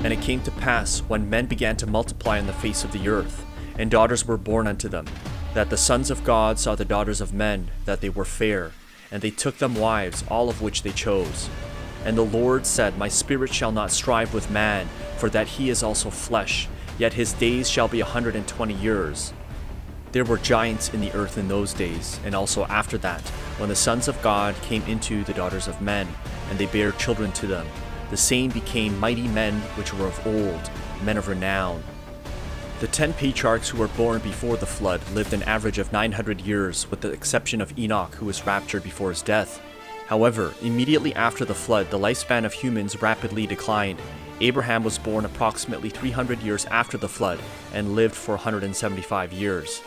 And it came to pass, when men began to multiply on the face of the earth, and daughters were born unto them, that the sons of God saw the daughters of men, that they were fair, and they took them wives, all of which they chose. And the Lord said, My spirit shall not strive with man, for that he is also flesh, yet his days shall be 120 years. There were giants in the earth in those days, and also after that, when the sons of God came into the daughters of men, and they bare children to them. The same became mighty men which were of old, men of renown. The 10 patriarchs who were born before the flood lived an average of 900 years, with the exception of Enoch, who was raptured before his death. However, immediately after the flood, the lifespan of humans rapidly declined. Abraham was born approximately 300 years after the flood and lived for 175 years.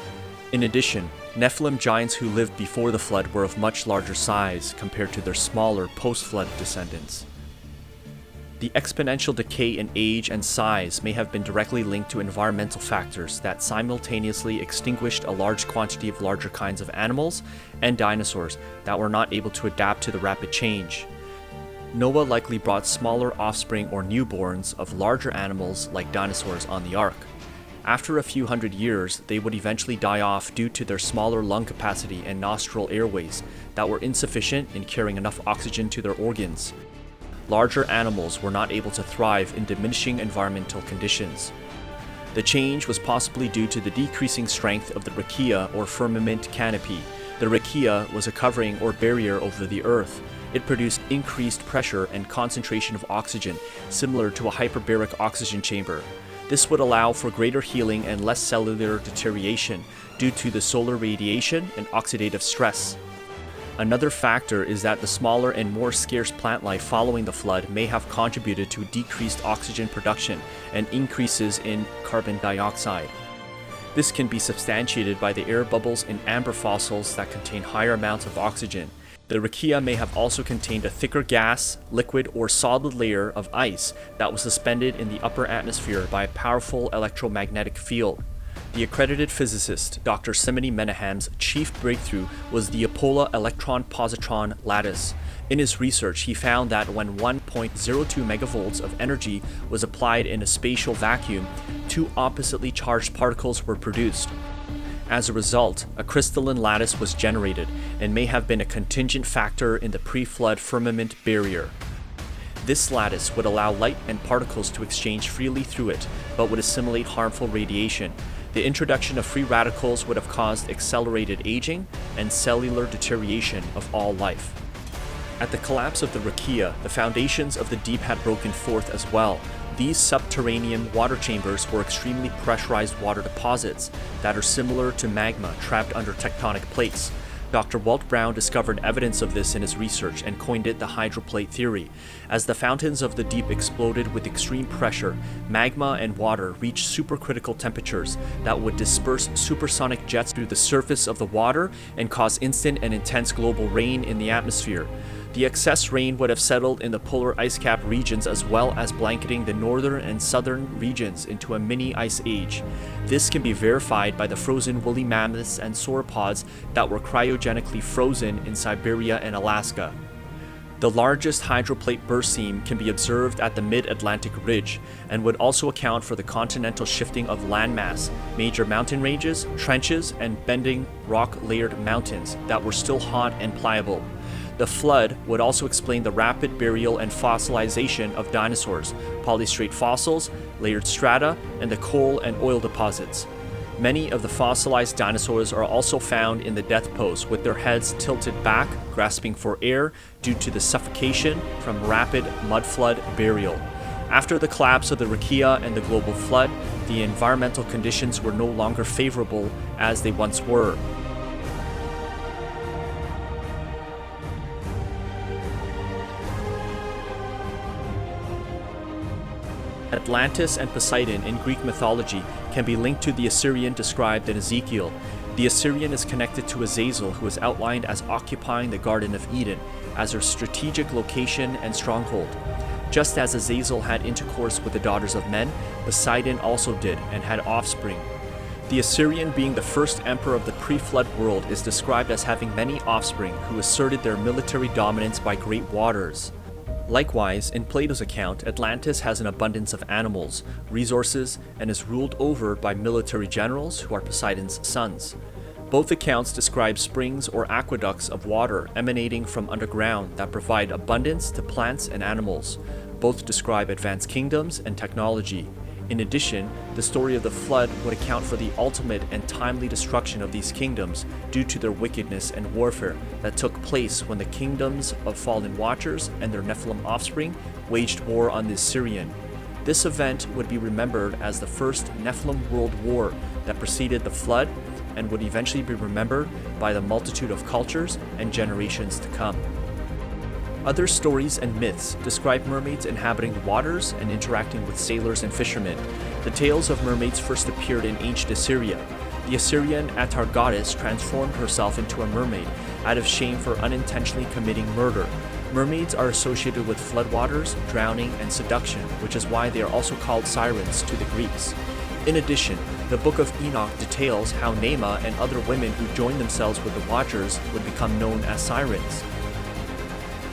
In addition, Nephilim giants who lived before the flood were of much larger size compared to their smaller post-flood descendants. The exponential decay in age and size may have been directly linked to environmental factors that simultaneously extinguished a large quantity of larger kinds of animals and dinosaurs that were not able to adapt to the rapid change. Noah likely brought smaller offspring or newborns of larger animals like dinosaurs on the ark. After a few hundred years, they would eventually die off due to their smaller lung capacity and nostril airways that were insufficient in carrying enough oxygen to their organs. Larger animals were not able to thrive in diminishing environmental conditions. The change was possibly due to the decreasing strength of the Rakiya or firmament canopy. The Rakiya was a covering or barrier over the earth. It produced increased pressure and concentration of oxygen, similar to a hyperbaric oxygen chamber. This would allow for greater healing and less cellular deterioration due to the solar radiation and oxidative stress. Another factor is that the smaller and more scarce plant life following the flood may have contributed to decreased oxygen production and increases in carbon dioxide. This can be substantiated by the air bubbles in amber fossils that contain higher amounts of oxygen. The Rakiya may have also contained a thicker gas, liquid, or solid layer of ice that was suspended in the upper atmosphere by a powerful electromagnetic field. The accredited physicist Dr. Simony Menaham's chief breakthrough was the Apola electron-positron lattice. In his research, he found that when 1.02 megavolts of energy was applied in a spatial vacuum, two oppositely charged particles were produced. As a result, a crystalline lattice was generated and may have been a contingent factor in the pre-flood firmament barrier. This lattice would allow light and particles to exchange freely through it, but would assimilate harmful radiation. The introduction of free radicals would have caused accelerated aging and cellular deterioration of all life. At the collapse of the Rakiya, the foundations of the deep had broken forth as well. These subterranean water chambers were extremely pressurized water deposits that are similar to magma trapped under tectonic plates. Dr. Walt Brown discovered evidence of this in his research and coined it the hydroplate theory. As the fountains of the deep exploded with extreme pressure, magma and water reached supercritical temperatures that would disperse supersonic jets through the surface of the water and cause instant and intense global rain in the atmosphere. The excess rain would have settled in the polar ice cap regions as well as blanketing the northern and southern regions into a mini ice age. This can be verified by the frozen woolly mammoths and sauropods that were cryogenically frozen in Siberia and Alaska. The largest hydroplate burst seam can be observed at the mid-Atlantic ridge and would also account for the continental shifting of landmass, major mountain ranges, trenches, and bending rock-layered mountains that were still hot and pliable. The flood would also explain the rapid burial and fossilization of dinosaurs, polystrate fossils, layered strata, and the coal and oil deposits. Many of the fossilized dinosaurs are also found in the death pose with their heads tilted back, grasping for air due to the suffocation from rapid mudflood burial. After the collapse of the Rakiya and the global flood, the environmental conditions were no longer favorable as they once were. Atlantis and Poseidon in Greek mythology can be linked to the Assyrian described in Ezekiel. The Assyrian is connected to Azazel, who is outlined as occupying the Garden of Eden as her strategic location and stronghold. Just as Azazel had intercourse with the daughters of men, Poseidon also did and had offspring. The Assyrian, being the first emperor of the pre-flood world, is described as having many offspring who asserted their military dominance by great waters. Likewise, in Plato's account, Atlantis has an abundance of animals, resources, and is ruled over by military generals who are Poseidon's sons. Both accounts describe springs or aqueducts of water emanating from underground that provide abundance to plants and animals. Both describe advanced kingdoms and technology. In addition, the story of the flood would account for the ultimate and timely destruction of these kingdoms due to their wickedness and warfare that took place when the kingdoms of fallen watchers and their Nephilim offspring waged war on the Assyrian. This event would be remembered as the first Nephilim world war that preceded the flood and would eventually be remembered by the multitude of cultures and generations to come. Other stories and myths describe mermaids inhabiting the waters and interacting with sailors and fishermen. The tales of mermaids first appeared in ancient Assyria. The Assyrian Atar goddess transformed herself into a mermaid out of shame for unintentionally committing murder. Mermaids are associated with floodwaters, drowning, and seduction, which is why they are also called sirens to the Greeks. In addition, the Book of Enoch details how Nema and other women who joined themselves with the Watchers would become known as sirens.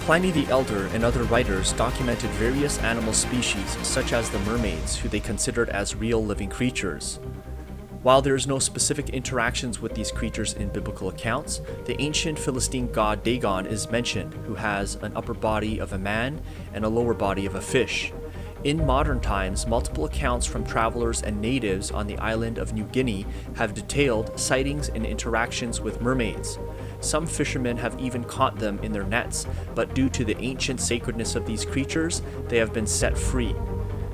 Pliny the Elder and other writers documented various animal species, such as the mermaids, who they considered as real living creatures. While there is no specific interactions with these creatures in biblical accounts, the ancient Philistine god Dagon is mentioned, who has an upper body of a man and a lower body of a fish. In modern times, multiple accounts from travelers and natives on the island of New Guinea have detailed sightings and interactions with mermaids. Some fishermen have even caught them in their nets, but due to the ancient sacredness of these creatures, they have been set free.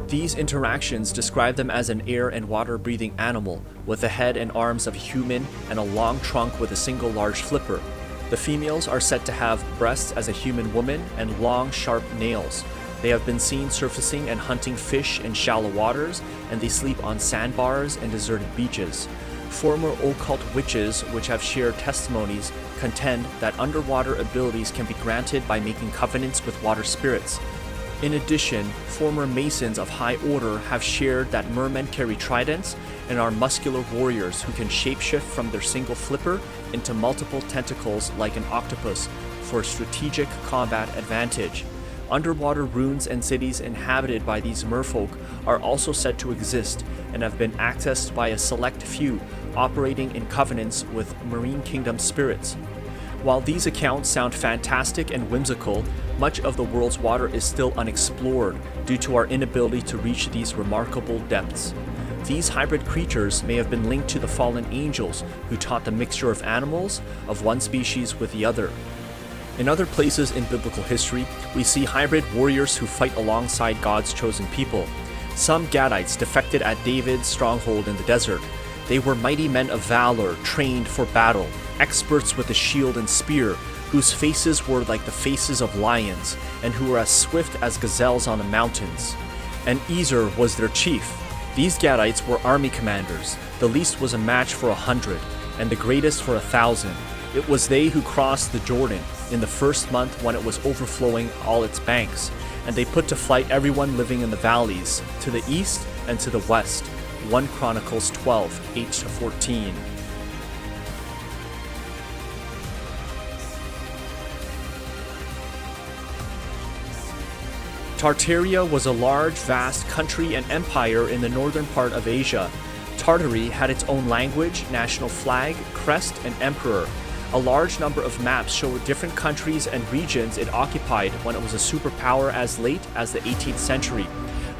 These interactions describe them as an air and water-breathing animal, with the head and arms of a human and a long trunk with a single large flipper. The females are said to have breasts as a human woman and long, sharp nails. They have been seen surfacing and hunting fish in shallow waters, and they sleep on sandbars and deserted beaches. Former occult witches, which have shared testimonies, contend that underwater abilities can be granted by making covenants with water spirits. In addition, former Masons of high order have shared that mermen carry tridents and are muscular warriors who can shapeshift from their single flipper into multiple tentacles like an octopus for strategic combat advantage. Underwater ruins and cities inhabited by these merfolk are also said to exist and have been accessed by a select few operating in covenants with marine kingdom spirits. While these accounts sound fantastic and whimsical, much of the world's water is still unexplored due to our inability to reach these remarkable depths. These hybrid creatures may have been linked to the fallen angels who taught the mixture of animals of one species with the other. In other places in biblical history, we see hybrid warriors who fight alongside God's chosen people. Some Gadites defected at David's stronghold in the desert. They were mighty men of valor, trained for battle, experts with a shield and spear, whose faces were like the faces of lions, and who were as swift as gazelles on the mountains. And Ezer was their chief. These Gadites were army commanders. The least was a match for 100, and the greatest for 1,000. It was they who crossed the Jordan in the first month when it was overflowing all its banks, and they put to flight everyone living in the valleys, to the east and to the west. 1 Chronicles 12, 8-14. Tartaria was a large, vast country and empire in the northern part of Asia. Tartary had its own language, national flag, crest, and emperor. A large number of maps show different countries and regions it occupied when it was a superpower as late as the 18th century.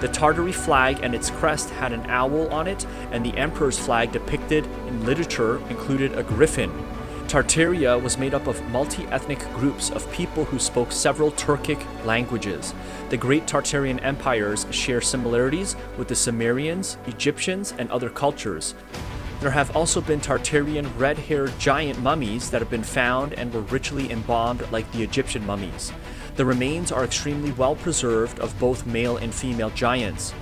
The Tartary flag and its crest had an owl on it, and the emperor's flag depicted in literature included a griffin. Tartaria was made up of multi-ethnic groups of people who spoke several Turkic languages. The great Tartarian empires share similarities with the Sumerians, Egyptians, and other cultures. There have also been Tartarian red-haired giant mummies that have been found and were ritually embalmed like the Egyptian mummies. The remains are extremely well preserved of both male and female giants.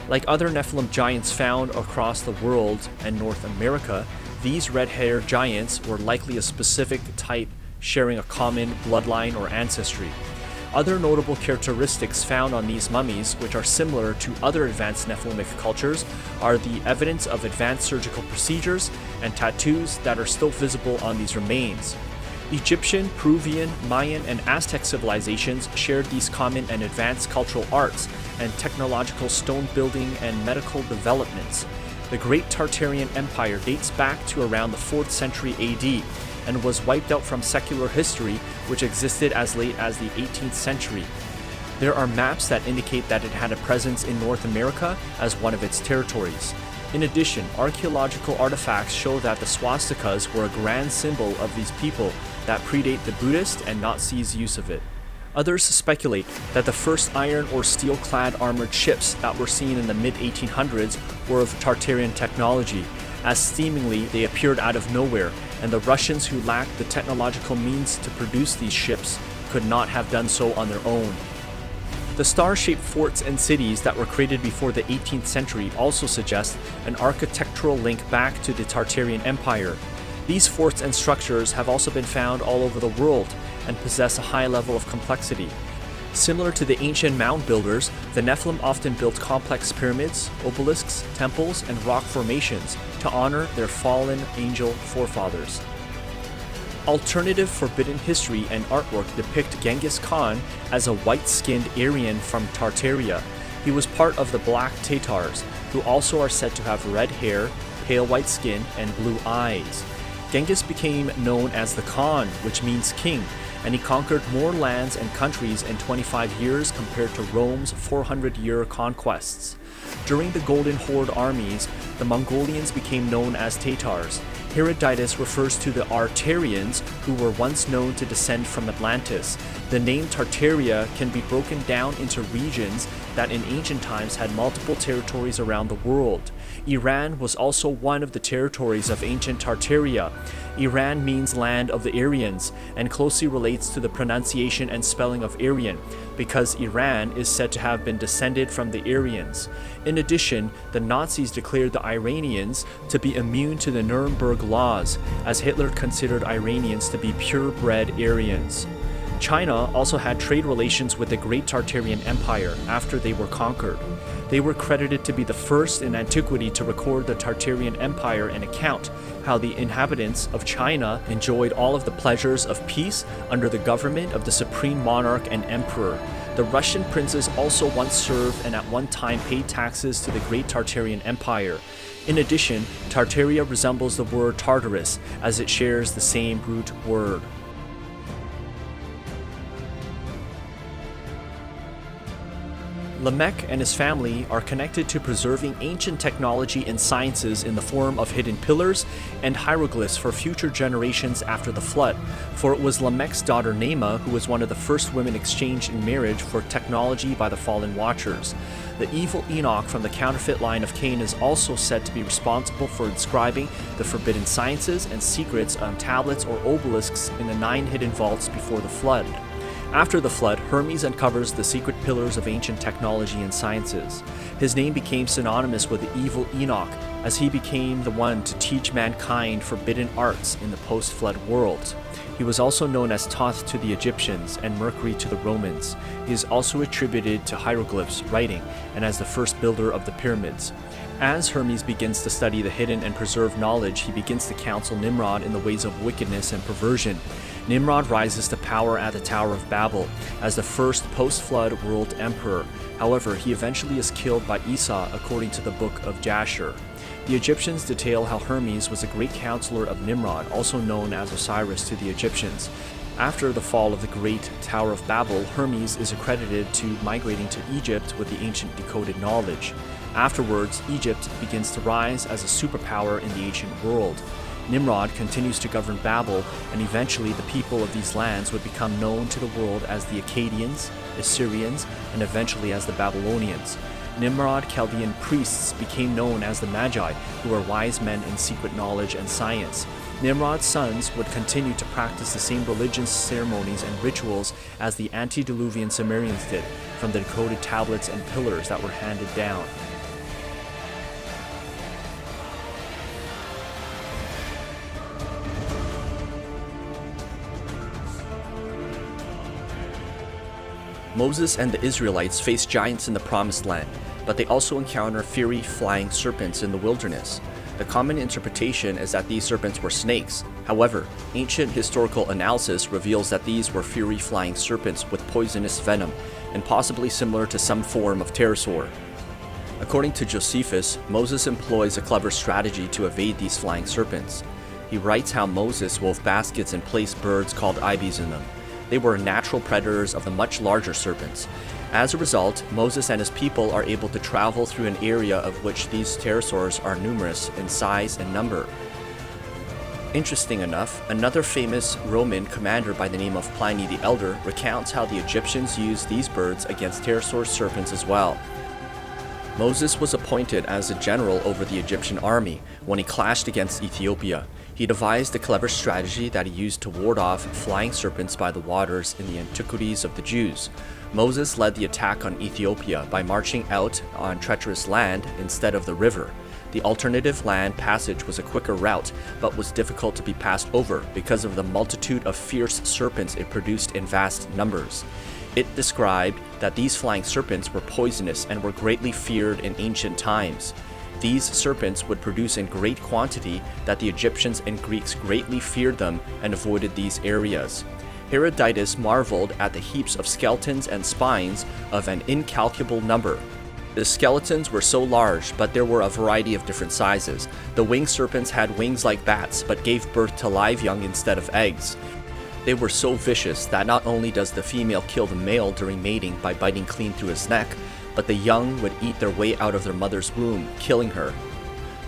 Like other Nephilim giants found across the world and North America, these red-haired giants were likely a specific type sharing a common bloodline or ancestry. Other notable characteristics found on these mummies, which are similar to other advanced Nephilimic cultures, are the evidence of advanced surgical procedures and tattoos that are still visible on these remains. Egyptian, Peruvian, Mayan, and Aztec civilizations shared these common and advanced cultural arts and technological stone building and medical developments. The Great Tartarian Empire dates back to around the 4th century AD and was wiped out from secular history, which existed as late as the 18th century. There are maps that indicate that it had a presence in North America as one of its territories. In addition, archaeological artifacts show that the swastikas were a grand symbol of these people that predate the Buddhist and Nazis' use of it. Others speculate that the first iron or steel-clad armored ships that were seen in the mid-1800s were of Tartarian technology, as seemingly they appeared out of nowhere, and the Russians who lacked the technological means to produce these ships could not have done so on their own. The star-shaped forts and cities that were created before the 18th century also suggest an architectural link back to the Tartarian Empire. These forts and structures have also been found all over the world and possess a high level of complexity. Similar to the ancient mound builders, the Nephilim often built complex pyramids, obelisks, temples, and rock formations to honor their fallen angel forefathers. Alternative forbidden history and artwork depict Genghis Khan as a white-skinned Aryan from Tartaria. He was part of the Black Tatars, who also are said to have red hair, pale white skin, and blue eyes. Genghis became known as the Khan, which means king, and he conquered more lands and countries in 25 years compared to Rome's 400-year conquests. During the Golden Horde armies, the Mongolians became known as Tatars. Herodotus refers to the Artarians, who were once known to descend from Atlantis. The name Tartaria can be broken down into regions that in ancient times had multiple territories around the world. Iran was also one of the territories of ancient Tartaria. Iran means land of the Aryans and closely relates to the pronunciation and spelling of Aryan, because Iran is said to have been descended from the Aryans. In addition, the Nazis declared the Iranians to be immune to the Nuremberg laws, as Hitler considered Iranians to be purebred Aryans. China also had trade relations with the Great Tartarian Empire after they were conquered. They were credited to be the first in antiquity to record the Tartarian Empire and account how the inhabitants of China enjoyed all of the pleasures of peace under the government of the supreme monarch and emperor. The Russian princes also once served and at one time paid taxes to the Great Tartarian Empire. In addition, Tartaria resembles the word Tartarus, as it shares the same root word. Lamech and his family are connected to preserving ancient technology and sciences in the form of hidden pillars and hieroglyphs for future generations after the flood, for it was Lamech's daughter Naamah who was one of the first women exchanged in marriage for technology by the fallen Watchers. The evil Enoch from the counterfeit line of Cain is also said to be responsible for inscribing the forbidden sciences and secrets on tablets or obelisks in the 9 hidden vaults before the flood. After the flood, Hermes uncovers the secret pillars of ancient technology and sciences. His name became synonymous with the evil Enoch, as he became the one to teach mankind forbidden arts in the post-flood world. He was also known as Thoth to the Egyptians and Mercury to the Romans. He is also attributed to hieroglyphs, writing, and as the first builder of the pyramids. As Hermes begins to study the hidden and preserved knowledge, he begins to counsel Nimrod in the ways of wickedness and perversion. Nimrod rises to power at the Tower of Babel as the first post-flood world emperor. However, he eventually is killed by Esau according to the book of Jasher. The Egyptians detail how Hermes was a great counselor of Nimrod, also known as Osiris to the Egyptians. After the fall of the Great Tower of Babel, Hermes is accredited to migrating to Egypt with the ancient decoded knowledge. Afterwards, Egypt begins to rise as a superpower in the ancient world. Nimrod continues to govern Babel, and eventually the people of these lands would become known to the world as the Akkadians, Assyrians, and eventually as the Babylonians. Nimrod Chaldean priests became known as the Magi, who were wise men in secret knowledge and science. Nimrod's sons would continue to practice the same religious ceremonies and rituals as the antediluvian Sumerians did, from the decoded tablets and pillars that were handed down. Moses and the Israelites face giants in the Promised Land, but they also encounter fiery, flying serpents in the wilderness. The common interpretation is that these serpents were snakes. However, ancient historical analysis reveals that these were fury-flying serpents with poisonous venom, and possibly similar to some form of pterosaur. According to Josephus, Moses employs a clever strategy to evade these flying serpents. He writes how Moses wove baskets and placed birds called ibis in them. They were natural predators of the much larger serpents. As a result, Moses and his people are able to travel through an area of which these pterosaurs are numerous in size and number. Interesting enough, another famous Roman commander by the name of Pliny the Elder recounts how the Egyptians used these birds against pterosaur serpents as well. Moses was appointed as a general over the Egyptian army when he clashed against Ethiopia. He devised a clever strategy that he used to ward off flying serpents by the waters in the antiquities of the Jews. Moses led the attack on Ethiopia by marching out on treacherous land instead of the river. The alternative land passage was a quicker route, but was difficult to be passed over because of the multitude of fierce serpents it produced in vast numbers. It described that these flying serpents were poisonous and were greatly feared in ancient times. These serpents would produce in great quantity that the Egyptians and Greeks greatly feared them and avoided these areas. Herodotus marveled at the heaps of skeletons and spines of an incalculable number. The skeletons were so large, but there were a variety of different sizes. The winged serpents had wings like bats, but gave birth to live young instead of eggs. They were so vicious that not only does the female kill the male during mating by biting clean through his neck, but the young would eat their way out of their mother's womb, killing her.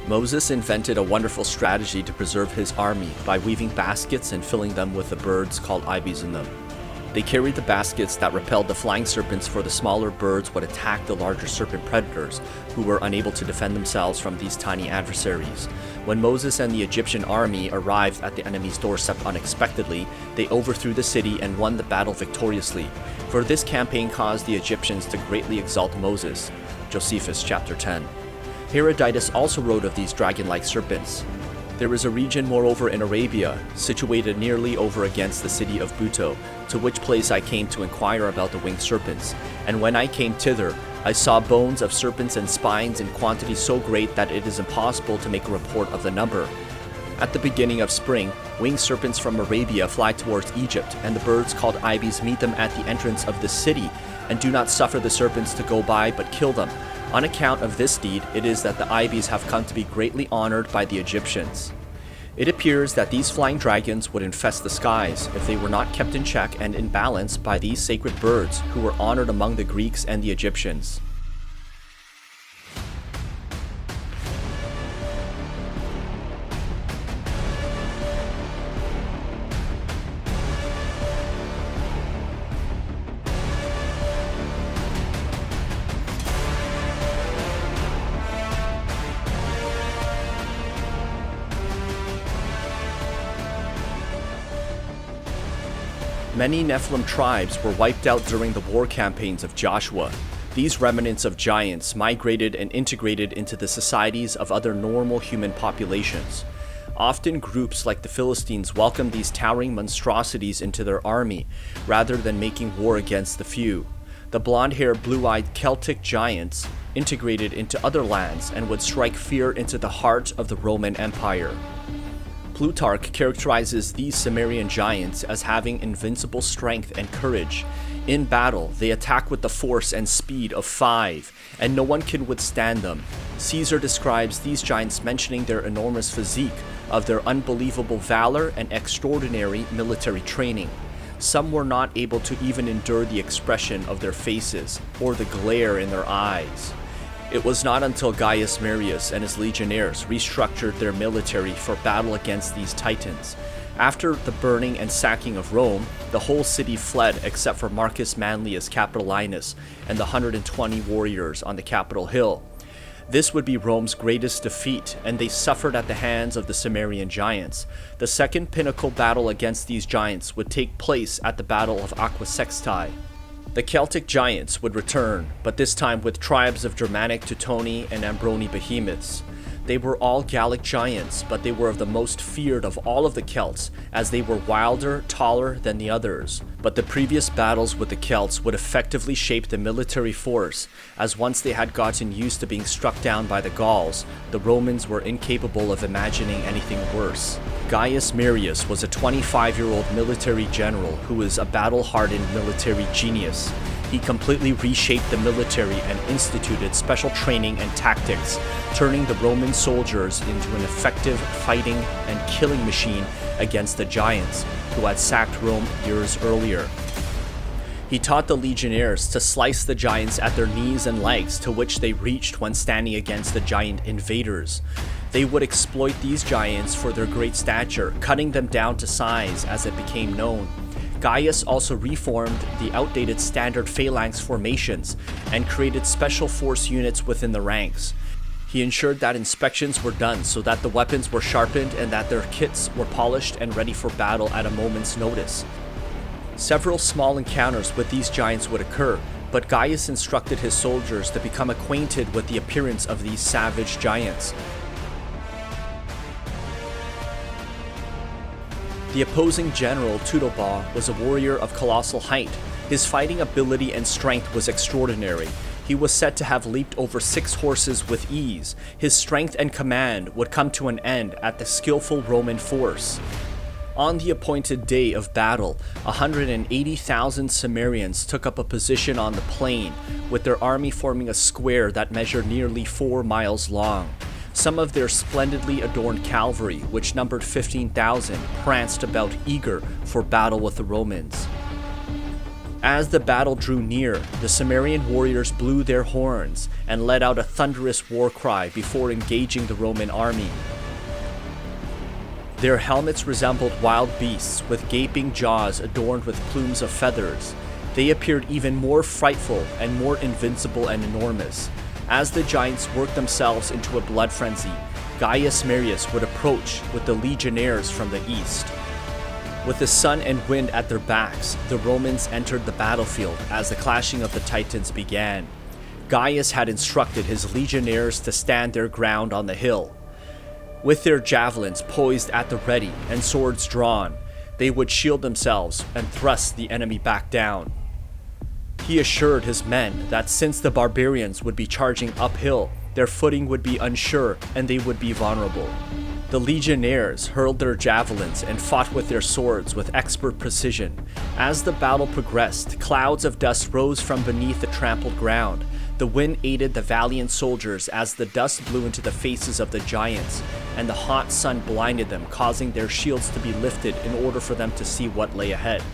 Moses invented a wonderful strategy to preserve his army by weaving baskets and filling them with the birds called ibis in them. They carried the baskets that repelled the flying serpents, for the smaller birds would attack the larger serpent predators, who were unable to defend themselves from these tiny adversaries. When Moses and the Egyptian army arrived at the enemy's doorstep unexpectedly, they overthrew the city and won the battle victoriously. For this campaign caused the Egyptians to greatly exalt Moses. Josephus chapter 10. Herodotus also wrote of these dragon-like serpents. There is a region moreover in Arabia, situated nearly over against the city of Buto, to which place I came to inquire about the winged serpents. And when I came thither, I saw bones of serpents and spines in quantity so great that it is impossible to make a report of the number. At the beginning of spring, winged serpents from Arabia fly towards Egypt, and the birds called ibis meet them at the entrance of the city, and do not suffer the serpents to go by, but kill them. On account of this deed, it is that the ibis have come to be greatly honored by the Egyptians. It appears that these flying dragons would infest the skies if they were not kept in check and in balance by these sacred birds, who were honored among the Greeks and the Egyptians. Many Nephilim tribes were wiped out during the war campaigns of Joshua. These remnants of giants migrated and integrated into the societies of other normal human populations. Often groups like the Philistines welcomed these towering monstrosities into their army, rather than making war against the few. The blonde-haired, blue-eyed Celtic giants integrated into other lands and would strike fear into the heart of the Roman Empire. Plutarch characterizes these Cimmerian giants as having invincible strength and courage. In battle, they attack with the force and speed of 5, and no one can withstand them. Caesar describes these giants mentioning their enormous physique, of their unbelievable valor and extraordinary military training. Some were not able to even endure the expression of their faces, or the glare in their eyes. It was not until Gaius Marius and his Legionnaires restructured their military for battle against these titans. After the burning and sacking of Rome, the whole city fled except for Marcus Manlius Capitolinus and the 120 warriors on the Capitol Hill. This would be Rome's greatest defeat, and they suffered at the hands of the Cimmerian giants. The second pinnacle battle against these giants would take place at the Battle of Aquae Sextiae. The Celtic giants would return, but this time with tribes of Germanic Teutoni and Ambroni behemoths. They were all Gallic giants, but they were of the most feared of all of the Celts, as they were wilder, taller than the others. But the previous battles with the Celts would effectively shape the military force, as once they had gotten used to being struck down by the Gauls, the Romans were incapable of imagining anything worse. Gaius Marius was a 25-year-old military general who was a battle-hardened military genius. He completely reshaped the military and instituted special training and tactics, turning the Roman soldiers into an effective fighting and killing machine against the giants who had sacked Rome years earlier. He taught the Legionnaires to slice the giants at their knees and legs, to which they reached when standing against the giant invaders. They would exploit these giants for their great stature, cutting them down to size as it became known. Gaius also reformed the outdated standard phalanx formations and created special force units within the ranks. He ensured that inspections were done so that the weapons were sharpened and that their kits were polished and ready for battle at a moment's notice. Several small encounters with these giants would occur, but Gaius instructed his soldiers to become acquainted with the appearance of these savage giants. The opposing general, Tudoba, was a warrior of colossal height. His fighting ability and strength was extraordinary. He was said to have leaped over 6 horses with ease. His strength and command would come to an end at the skillful Roman force. On the appointed day of battle, 180,000 Cimmerians took up a position on the plain, with their army forming a square that measured nearly 4 miles long. Some of their splendidly adorned cavalry, which numbered 15,000, pranced about eager for battle with the Romans. As the battle drew near, the Cimmerian warriors blew their horns and let out a thunderous war cry before engaging the Roman army. Their helmets resembled wild beasts with gaping jaws adorned with plumes of feathers. They appeared even more frightful and more invincible and enormous. As the giants worked themselves into a blood frenzy, Gaius Marius would approach with the Legionnaires from the east. With the sun and wind at their backs, the Romans entered the battlefield as the clashing of the Titans began. Gaius had instructed his Legionnaires to stand their ground on the hill. With their javelins poised at the ready and swords drawn, they would shield themselves and thrust the enemy back down. He assured his men that since the barbarians would be charging uphill, their footing would be unsure and they would be vulnerable. The Legionnaires hurled their javelins and fought with their swords with expert precision. As the battle progressed, clouds of dust rose from beneath the trampled ground. The wind aided the valiant soldiers as the dust blew into the faces of the giants, and the hot sun blinded them, causing their shields to be lifted in order for them to see what lay ahead.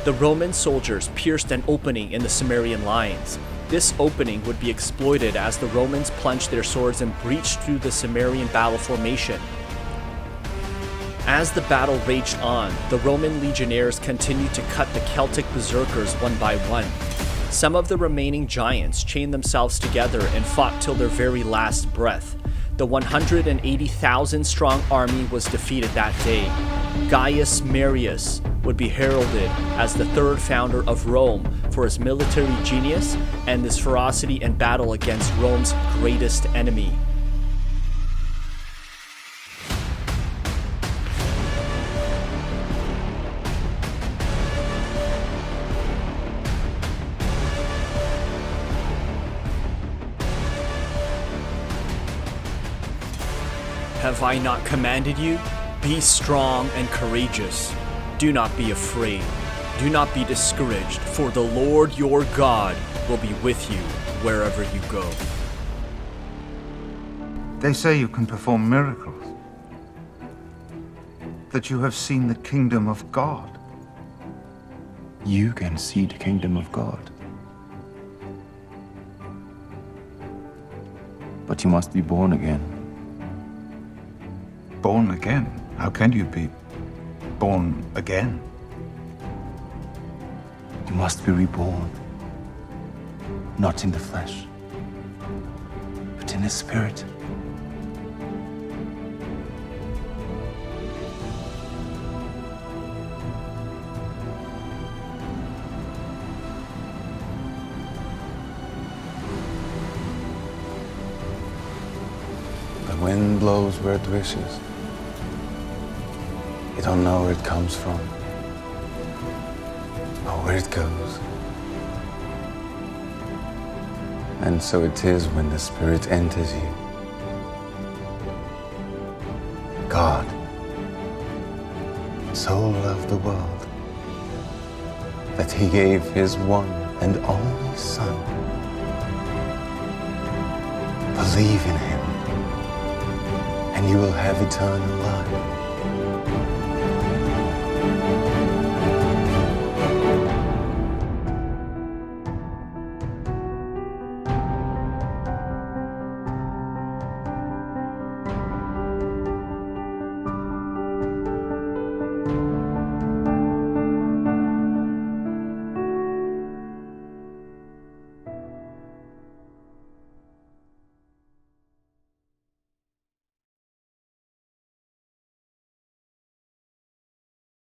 The Roman soldiers pierced an opening in the Cimmerian lines. This opening would be exploited as the Romans plunged their swords and breached through the Cimmerian battle formation. As the battle raged on, the Roman legionnaires continued to cut the Celtic berserkers one by one. Some of the remaining giants chained themselves together and fought till their very last breath. The 180,000 strong army was defeated that day. Gaius Marius would be heralded as the third founder of Rome for his military genius and his ferocity in battle against Rome's greatest enemy. Have I not commanded you? Be strong and courageous. Do not be afraid. Do not be discouraged, for the Lord your God will be with you wherever you go. They say you can perform miracles, that you have seen the kingdom of God. You can see the kingdom of God. But you must be born again. Born again? How can you be born again? You must be reborn. Not in the flesh, but in the spirit. The wind blows where it wishes. You don't know where it comes from, or where it goes. And so it is when the Spirit enters you. God so loved the world that he gave his one and only Son. Believe in him, and you will have eternal life.